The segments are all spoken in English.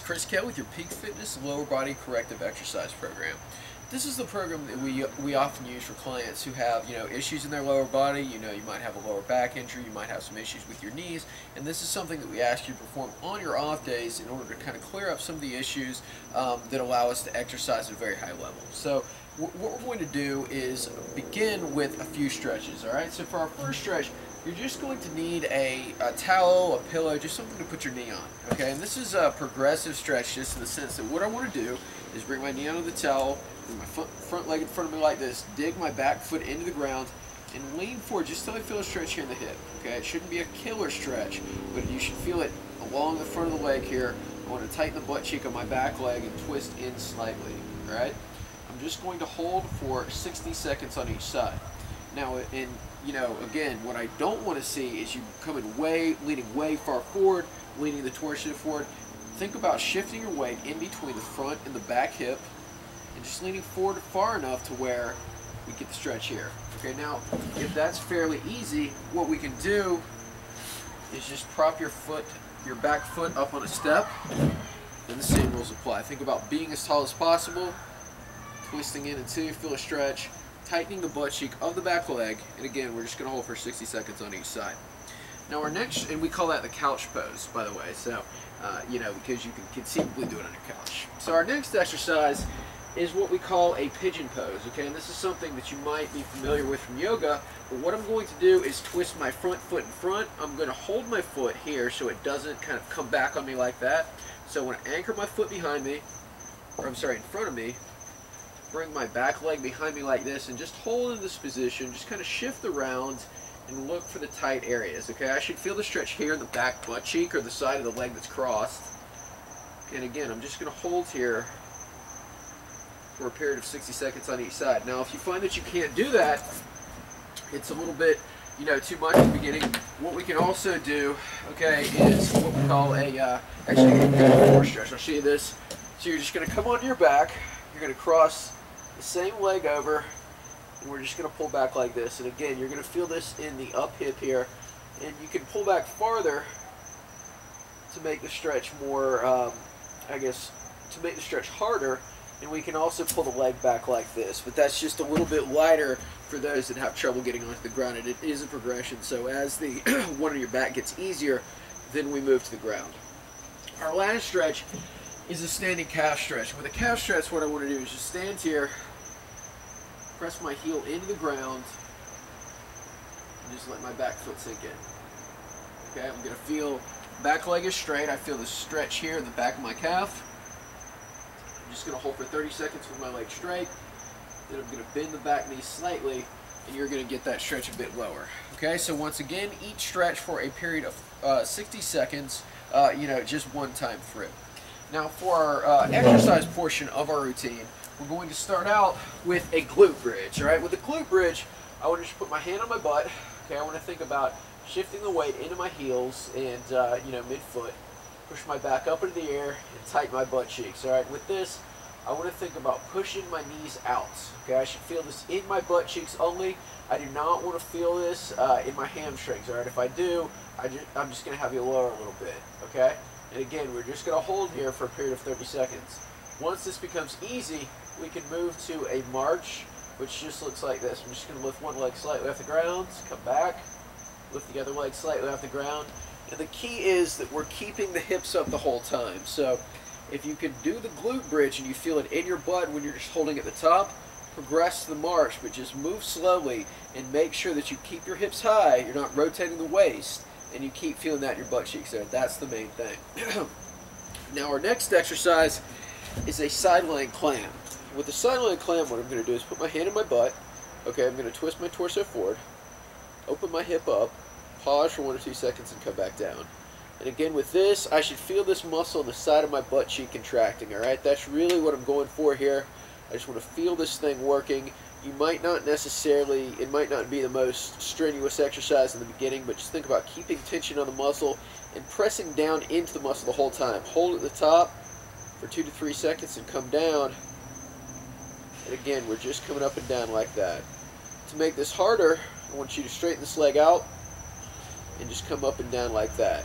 Chris Kell with your Peak Fitness Lower Body Corrective Exercise Program. This is the program that we often use for clients who have issues in their lower body. You might have a lower back injury, you might have some issues with your knees, and this is something that we ask you to perform on your off days in order to kind of clear up some of the issues that allow us to exercise at a very high level. So what we're going to do is begin with a few stretches. All right. So for our first stretch, you're just going to need a towel, a pillow, just something to put your knee on, okay? And this is a progressive stretch, just in the sense that what I want to do is bring my knee onto the towel, bring my front leg in front of me like this, dig my back foot into the ground, and lean forward just until I feel a stretch here in the hip, okay? It shouldn't be a killer stretch, but you should feel it along the front of the leg here. I want to tighten the butt cheek on my back leg and twist in slightly, all right? I'm just going to hold for 60 seconds on each side. Now, again, what I don't want to see is you leaning way far forward, leaning the torso forward. Think about shifting your weight in between the front and the back hip, and just leaning forward far enough to where we get the stretch here. Okay, now, if that's fairly easy, what we can do is just prop your back foot up on a step, and the same rules apply. Think about being as tall as possible, twisting in until you feel a stretch, tightening the butt cheek of the back leg, and again, we're just going to hold for 60 seconds on each side. Now our next, and we call that the couch pose, by the way, so, because you can conceivably do it on your couch. So our next exercise is what we call a pigeon pose, okay, and this is something that you might be familiar with from yoga, but what I'm going to do is twist my front foot in front. I'm going to hold my foot here so it doesn't kind of come back on me like that. So I want to anchor my foot behind me, or I'm sorry, in front of me, bring my back leg behind me like this, and just hold in this position, just kind of shift around and look for the tight areas, okay? I should feel the stretch here in the back butt cheek or the side of the leg that's crossed. And again, I'm just going to hold here for a period of 60 seconds on each side. Now, if you find that you can't do that, it's a little bit, too much at the beginning, what we can also do, okay, is what we call actually a core stretch. I'll show you this. So you're just going to come onto your back, you're going to cross the same leg over, and we're just going to pull back like this. And again, you're going to feel this in the up hip here, and you can pull back farther to make the stretch more, to make the stretch harder, and we can also pull the leg back like this. But that's just a little bit lighter for those that have trouble getting onto the ground, and it is a progression. So as the one on your back gets easier, then we move to the ground. Our last stretch is a standing calf stretch. With a calf stretch, what I want to do is just stand here, press my heel into the ground, and just let my back foot sink in. Okay, I'm going to feel back leg is straight. I feel the stretch here in the back of my calf. I'm just going to hold for 30 seconds with my leg straight. Then I'm going to bend the back knee slightly, and you're going to get that stretch a bit lower. Okay, so once again, each stretch for a period of 60 seconds, just one time through. Now for our exercise portion of our routine, we're going to start out with a glute bridge. All right, with the glute bridge, I want to just put my hand on my butt. Okay, I want to think about shifting the weight into my heels and mid-foot, push my back up into the air and tighten my butt cheeks. All right, with this, I want to think about pushing my knees out. Okay, I should feel this in my butt cheeks only. I do not want to feel this in my hamstrings. All right, if I do, I'm just going to have you lower a little bit. Okay. And again, we're just going to hold here for a period of 30 seconds. Once this becomes easy, we can move to a march, which just looks like this. I'm just going to lift one leg slightly off the ground, come back, lift the other leg slightly off the ground. And the key is that we're keeping the hips up the whole time. So if you can do the glute bridge and you feel it in your butt when you're just holding at the top, progress to the march, but just move slowly and make sure that you keep your hips high, you're not rotating the waist, and you keep feeling that in your butt cheeks there. That's the main thing. Now our next exercise is a sideline clam. With the sideline clam, what I'm going to do is put my hand in my butt. Okay, I'm going to twist my torso forward, open my hip up, pause for 1 or 2 seconds, and come back down. And again, with this, I should feel this muscle on the side of my butt cheek contracting. All right, that's really what I'm going for here. I just want to feel this thing working. You might not necessarily, it might not be the most strenuous exercise in the beginning, but just think about keeping tension on the muscle and pressing down into the muscle the whole time. Hold at the top for 2 to 3 seconds and come down. And again, we're just coming up and down like that. To make this harder, I want you to straighten this leg out and just come up and down like that.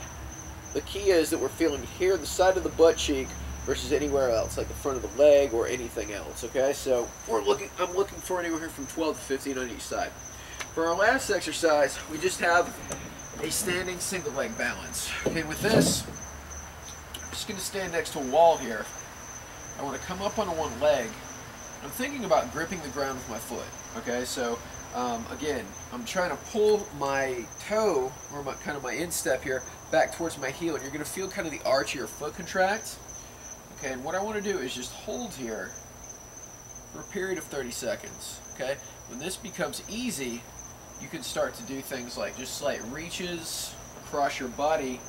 The key is that we're feeling here the side of the butt cheek versus anywhere else, like the front of the leg or anything else. Okay, so I'm looking for anywhere here from 12 to 15 on each side. For our last exercise, we just have a standing single leg balance. Okay, with this, I'm just going to stand next to a wall here. I want to come up on one leg. I'm thinking about gripping the ground with my foot. Okay, so again, I'm trying to pull my toe, or kind of my instep here, back towards my heel, and you're going to feel kind of the arch of your foot contract. Okay, and what I want to do is just hold here for a period of 30 seconds. Okay, when this becomes easy, you can start to do things like just slight reaches across your body,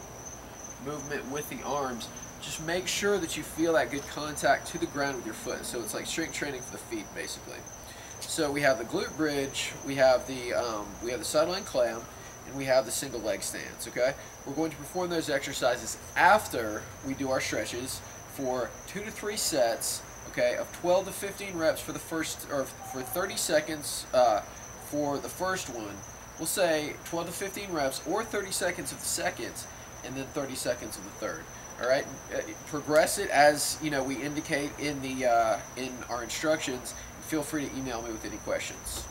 movement with the arms. Just make sure that you feel that good contact to the ground with your foot. So it's like strength training for the feet, basically. So we have the glute bridge, we have the sideline clam, and we have the single leg stance. Okay, we're going to perform those exercises after we do our stretches for 2 to 3 sets. Okay, of 12 to 15 reps for the first, or for 30 seconds for the first one. We'll say 12 to 15 reps, or 30 seconds of the second, and then 30 seconds of the third. All right, progress it as we indicate in the in our instructions. Feel free to email me with any questions.